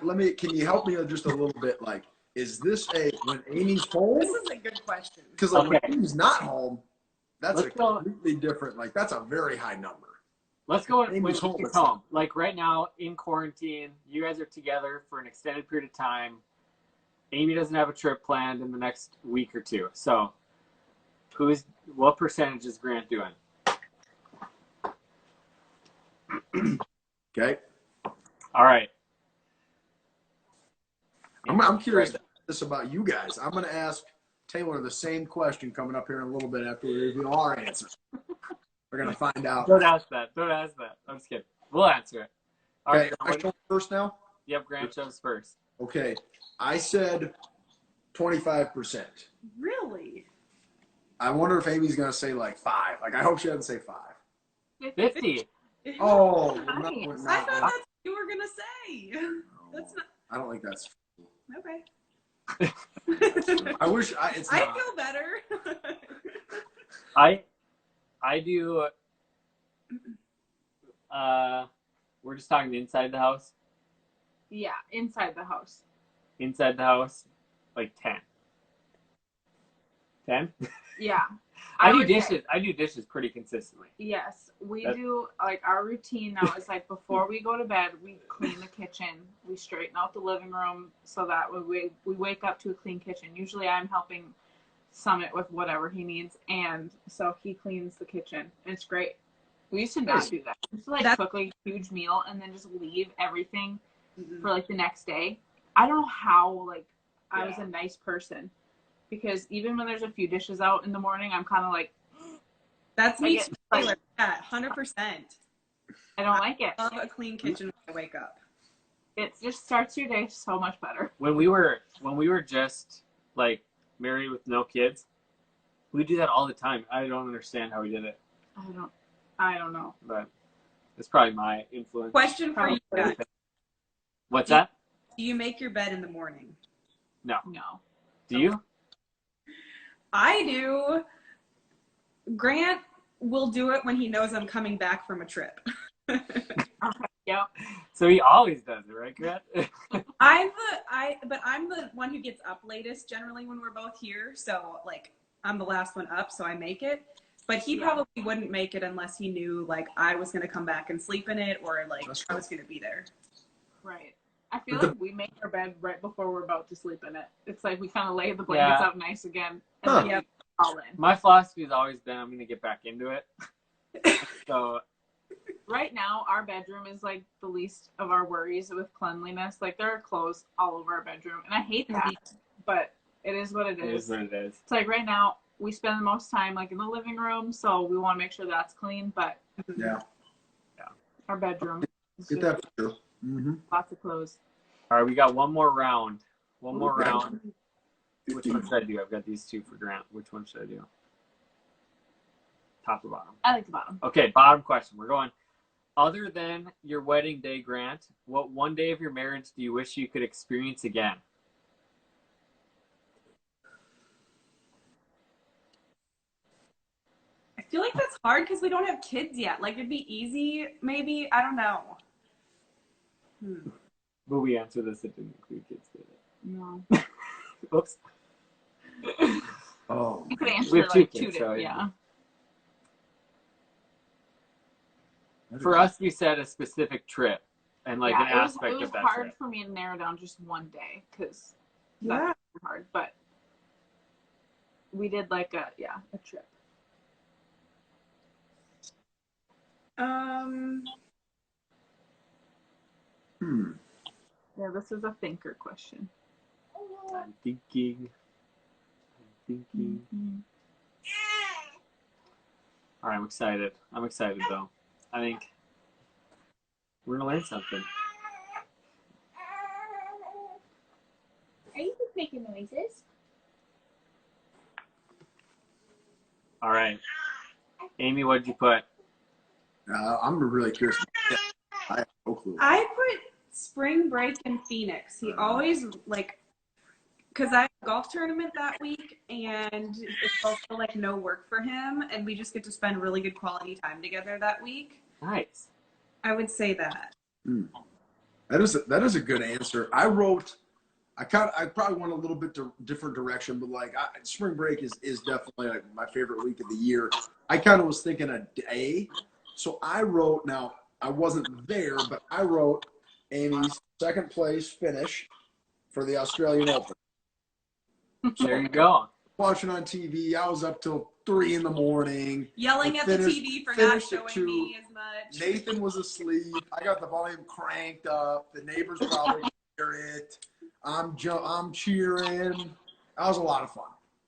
you help me just a little bit? Like, is this when Amy's home? This is a good question. Because like Okay. when Amy's not home, that's Let's a go- completely different. Like, that's a very high number. Let's go Amy's when home, she's it's- home. Like right now in quarantine, you guys are together for an extended period of time. Amy doesn't have a trip planned in the next week or two. So, what percentage is Grant doing? Okay, All right. I'm curious to ask this about you guys. I'm going to ask Taylor the same question coming up here in a little bit after we reveal our answers. We're going to find out. Don't ask that. Don't ask that. I'm just kidding. We'll answer it. All Okay, right. I show first now. Yep, Grant shows first. Okay, I said 25%. Really? I wonder if Amy's going to say like 5. Like, I hope she doesn't say 5. 50. Oh, Nice. no, I no. thought that's what you were gonna say. That's not I don't think that's. okay. I wish it's I not. feel better. I do. We're just talking inside the house. Yeah, inside the house. Inside the house, like 10. 10. Yeah. I do would say- dishes. I do dishes pretty consistently. Yes, we That- do. Like our routine now is like before we go to bed, we clean the kitchen, we straighten out the living room so that we wake up to a clean kitchen. Usually, I'm helping Summit with whatever he needs, and so he cleans the kitchen. And it's great. We used to not do that. We used to like cook like a huge meal and then just leave everything for like the next day. I don't know how I was a nice person. Because even when there's a few dishes out in the morning, I'm kind of like, That's me I too. get, Taylor. Yeah, 100%. I don't like it. I love a clean kitchen when I wake up. It just starts your day so much better. When we were just like married with no kids, we do that all the time. I don't understand how we did it, I don't know. but it's probably my influence. Question for you guys. What's that? Do you make your bed in the morning? No. No. Do you? I do. Grant will do it when he knows I'm coming back from a trip. Yep. So he always does it, right, Grant? But I'm the one who gets up latest generally when we're both here. So like I'm the last one up, so I make it. But he probably wouldn't make it unless he knew like I was gonna come back and sleep in it or like I was gonna be there. Right. I feel like we make our bed right before we're about to sleep in it. It's like we kind of lay the blankets out nice again, and then we all in. My philosophy has always been I'm going to get back into it. So right now, our bedroom is like the least of our worries with cleanliness. Like there are clothes all over our bedroom, and I hate that, but it is what it is. It is what it is. It's like right now we spend the most time like in the living room, so we want to make sure that's clean. But our bedroom. Get that for sure. Mm-hmm. Lots of clothes. All right, we got one more round. Which one should I do? I've got these two for Grant. Which one should I do? Top or bottom? I like the bottom. Okay, bottom question. We're going. Other than your wedding day, Grant, what one day of your marriage do you wish you could experience again? I feel like that's hard because we don't have kids yet. Like it'd be easy, maybe. I don't know. But we answered this. It didn't include kids, did it? No. Oops. Oh. You could answer We have like two two kids, different. so Yeah. For us, we said a specific trip and like an aspect it was of that hard trip. for me to narrow down just one day because Yeah. that's hard. But we did like a trip. Yeah, this is a thinker question. I'm thinking. Mm-hmm. All right, I'm excited. Though. I think we're gonna learn something. Are you just making noises? All right, Amy, what did you put? I'm really curious. I have no clue. I put spring break in Phoenix. He always because I have a golf tournament that week, and it's also like no work for him, and we just get to spend really good quality time together that week. Nice. I would say that. That is a good answer. I probably went a little bit different direction, but like spring break is definitely like my favorite week of the year. I kind of was thinking a day, so I wrote. Now I wasn't there, but I wrote Amy's second place finish for the Australian Open. So There you go. watching on TV, I was up till 3 a.m. Yelling at the TV for not showing me as much. Nathan was asleep. I got the volume cranked up. The neighbors probably hear it. I'm cheering. That was a lot of fun.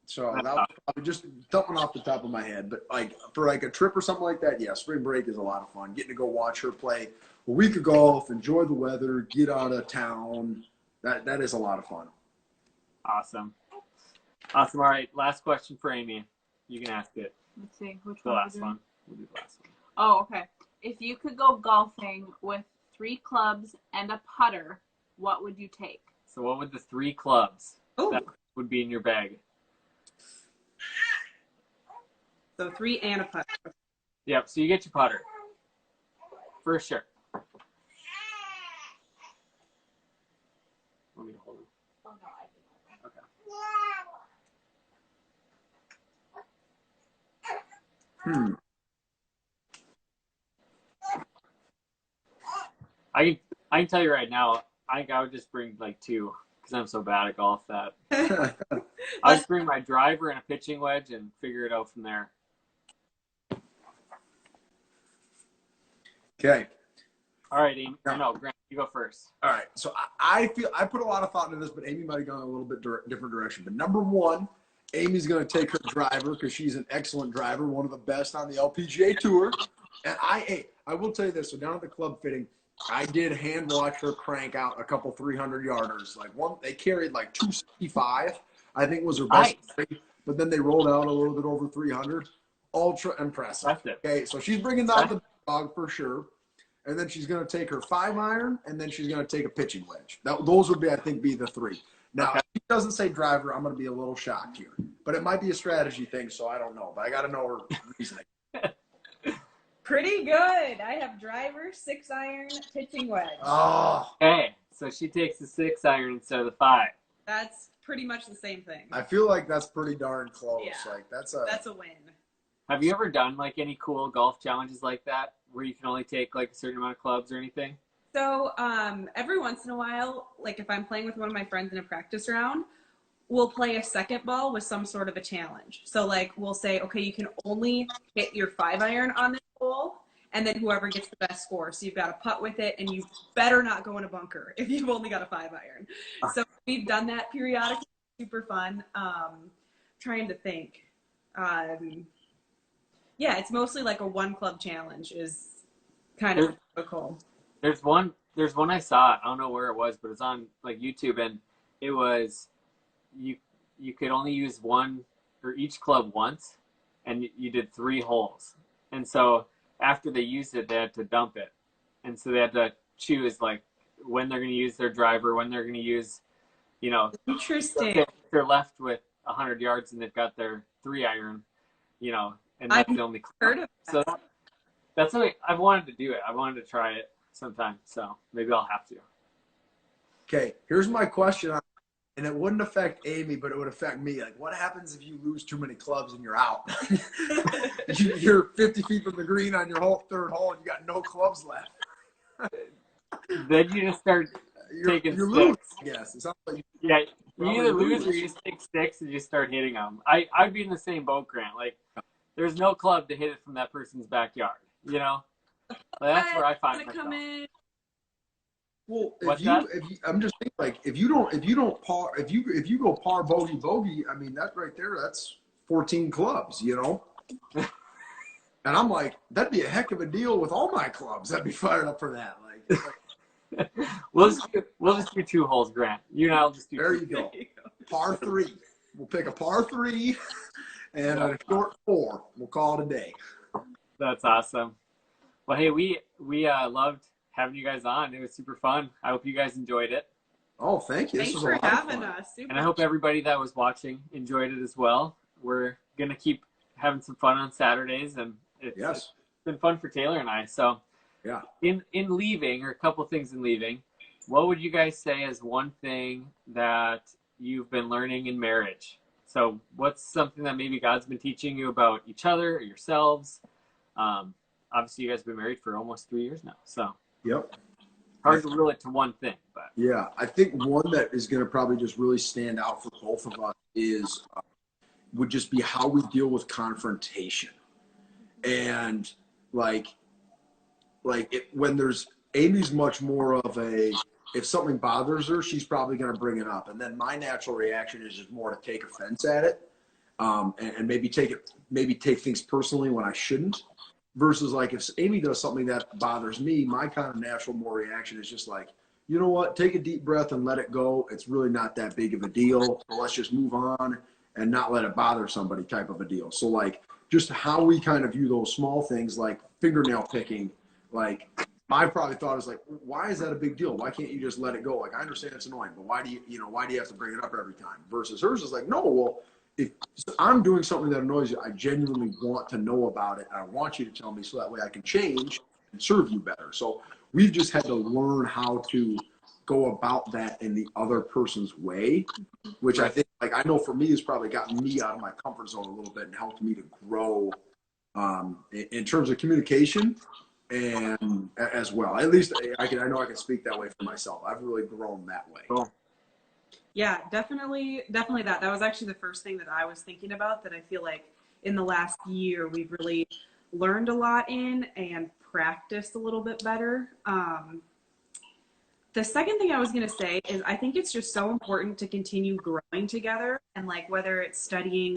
So that was probably just something off the top of my head. But like for like a trip or something like that, yeah, spring break is a lot of fun. Getting to go watch her play a week of golf, enjoy the weather, get out of town. That is a lot of fun. Awesome. All right, last question for Amy. You can ask it. Let's see which The one. last one. We'll do the last one. Oh, okay. If you could go golfing with 3 clubs and a putter, what would you take? So what would the 3 clubs Oh, that would be in your bag? so 3 and a putt. Yep, so you get your putter. For sure. Let me hold it. Oh no, I didn't. Okay. I can tell you right now, I think I would just bring like 2 because I'm so bad at golf that I'll just bring my driver and a pitching wedge and figure it out from there. Okay. All right, Amy. No, Grant, you go first. All right. So I feel I put a lot of thought into this, but Amy might have gone a little bit different direction. But number one, Amy's going to take her driver because she's an excellent driver, one of the best on the LPGA Tour. And I will tell you this. So down at the club fitting, I did hand watch her crank out a couple 300-yarders. Like they carried like 265, I think was her best. Nice. But then they rolled out a little bit over 300. Ultra impressive. Okay, so she's bringing out the dog for sure. And then she's going to take her 5-iron, and then she's going to take a pitching wedge. Those would be, I think, be the 3. Now, if she doesn't say driver, I'm going to be a little shocked here. But it might be a strategy thing, so I don't know. But I got to know her reasoning. Pretty good. I have driver, 6-iron, pitching wedge. Oh, Okay, so she takes the 6-iron instead of the 5. That's pretty much the same thing. I feel like that's pretty darn close. Yeah. Like that's a win. Have you ever done like any cool golf challenges like that where you can only take like a certain amount of clubs or anything? So every once in a while, like if I'm playing with one of my friends in a practice round, we'll play a second ball with some sort of a challenge. So like we'll say, okay, you can only hit your 5-iron on this hole, and then whoever gets the best score. So you've got to putt with it, and you better not go in a bunker if you've only got a 5-iron. So we've done that periodically. Super fun. Trying to think. Yeah, it's mostly like a one club challenge is kind of cool. There's one I saw. I don't know where it was, but it's on like YouTube, and it was you could only use one or each club once, and you did 3 holes. And so after they used it, they had to dump it, and so they had to choose like when they're going to use their driver, when they're going to use, you know, Interesting. if they're left with 100 yards and they've got their 3-iron, you know, and that's I've the only club. heard of that. So that's something I've wanted to do it. I wanted to try it sometime, so maybe I'll have to. Okay, here's my question, and it wouldn't affect Amy, but it would affect me. Like, what happens if you lose too many clubs and you're out? You're 50 feet from the green on your whole 3rd hole, and you got no clubs left. Then you just start taking you're sticks. losing, I guess. It sounds like Yeah, you probably either lose lose. or you just take sticks and you start hitting them. I'd be in the same boat, Grant. Like, there's no club to hit it from that person's backyard. You know, like, that's where I find myself. Well, What's that? I'm just thinking, like, if you go par bogey, I mean, that right there, that's 14 clubs, you know. And I'm like, that'd be a heck of a deal with all my clubs. I'd be fired up for that. Like we'll just do 2 holes, Grant. You and I'll just do. There you go. Par 3. We'll pick a par 3 and a short 4. We'll call it a day. That's awesome. Well, hey, we loved having you guys on. It was super fun. I hope you guys enjoyed it. Oh, thank you. Thanks for having us. Super. And I hope everybody that was watching enjoyed it as well. We're going to keep having some fun on Saturdays, and it's been fun for Taylor and I. So yeah, in leaving, or a couple things in leaving, what would you guys say is one thing that you've been learning in marriage? So what's something that maybe God's been teaching you about each other or yourselves? Obviously, you guys have been married for almost 3 years now. So yep. Hard to reel it to one thing, but yeah, I think one that is going to probably just really stand out for both of us would just be how we deal with confrontation. And when there's Amy's much more of if something bothers her, she's probably going to bring it up. And then my natural reaction is just more to take offense at it, and maybe take things personally when I shouldn't. Versus like if Amy does something that bothers me, my kind of natural more reaction is just like, you know what, take a deep breath and let it go. It's really not that big of a deal. So let's just move on and not let it bother somebody type of a deal. So like just how we kind of view those small things like fingernail picking, like my probably thought is like, why is that a big deal? Why can't you just let it go? Like, I understand it's annoying, but why do you have to bring it up every time? Versus hers is like, no, well, if I'm doing something that annoys you, I genuinely want to know about it. And I want you to tell me so that way I can change and serve you better. So we've just had to learn how to go about that in the other person's way, which I think, like, I know for me has probably gotten me out of my comfort zone a little bit and helped me to grow in terms of communication and as well. At least I know I can speak that way for myself. I've really grown that way. Cool. Yeah, definitely that. That was actually the first thing that I was thinking about, that I feel like in the last year we've really learned a lot in and practiced a little bit better. The second thing I was going to say is I think it's just so important to continue growing together, and like whether it's studying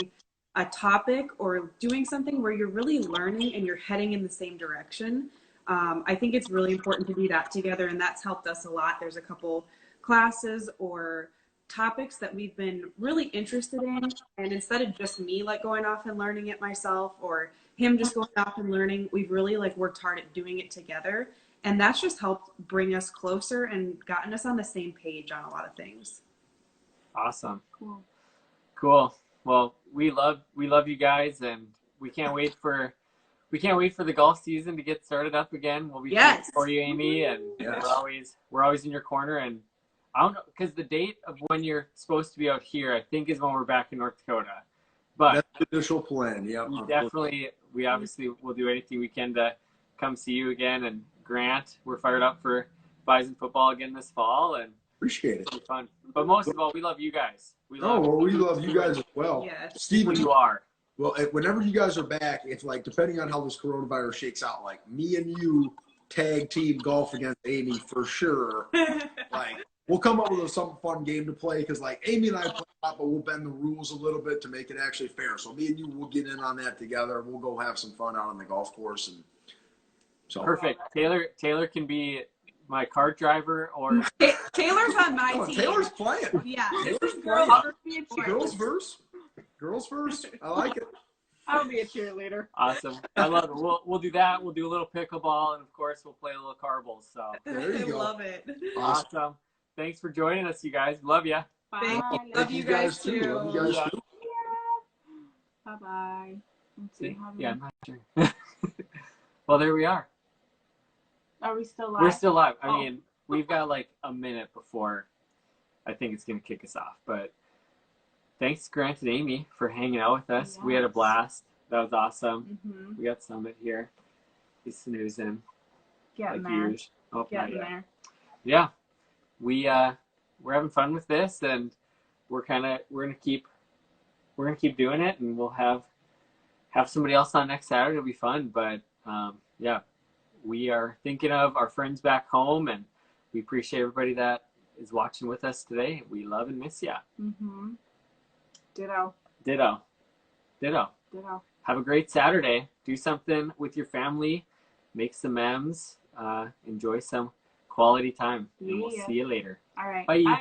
a topic or doing something where you're really learning and you're heading in the same direction. I think it's really important to do that together, and that's helped us a lot. There's a couple classes or topics that we've been really interested in, and instead of just me like going off and learning it myself or him just going off and learning, we've really like worked hard at doing it together, and that's just helped bring us closer and gotten us on the same page on a lot of things. Awesome. Cool. Well, we love you guys, and we can't wait for the golf season to get started up again. We'll be cheering for you, Amy, and we're always in your corner. And I don't know, because the date of when you're supposed to be out here, I think, is when we're back in North Dakota. But that's the initial plan. Yeah, we obviously will do anything we can to come see you again. And Grant, we're fired up for Bison football again this fall, and Appreciate it. it'll be fun. But most of all, we love you guys. We Oh, love well, we love you guys as well. Yes. who Steven, you are. well, whenever you guys are back, it's like, depending on how this coronavirus shakes out, like me and you tag team golf against Amy for sure. Like, we'll come up with some fun game to play because, like, Amy and I play a lot, but we'll bend the rules a little bit to make it actually fair. So me and you will get in on that together. We'll go have some fun out on the golf course, and so Perfect. Taylor can be my cart driver, or Taylor's on my Oh, team. Taylor's playing. Yeah, Taylor's this is playing. girls versus boys. Girls first. I like it. I'll be a cheerleader. awesome. I love it. We'll do that. We'll do a little pickleball, and of course, we'll play a little carbles. So There you I go. love it. awesome. Thanks for joining us, you guys. Love ya. Thank Bye. you. Love you guys too. Love you guys too. Bye-bye. Let's see. Yeah, I'm not sure. Well, there we are. Are we still live? We're still live. I Oh. mean, we've got like a minute before I think it's going to kick us off. But thanks, Grant and Amy, for hanging out with us. We had a Yes. blast. That was awesome. Mm-hmm. We got Summit here. He's snoozing Getting like there. usual. Oh, not Getting yet. there. Yeah, we're having fun with this, and we're gonna keep doing it, and we'll have somebody else on next Saturday. It'll be fun. But yeah, we are thinking of our friends back home, and we appreciate everybody that is watching with us today. We love and miss ya. Mm-hmm. Ditto. Ditto. Ditto. Ditto. Have a great Saturday. Do something with your family. Make some memes. Enjoy some quality time. And we'll Yeah. see you later. All right. Bye. Bye.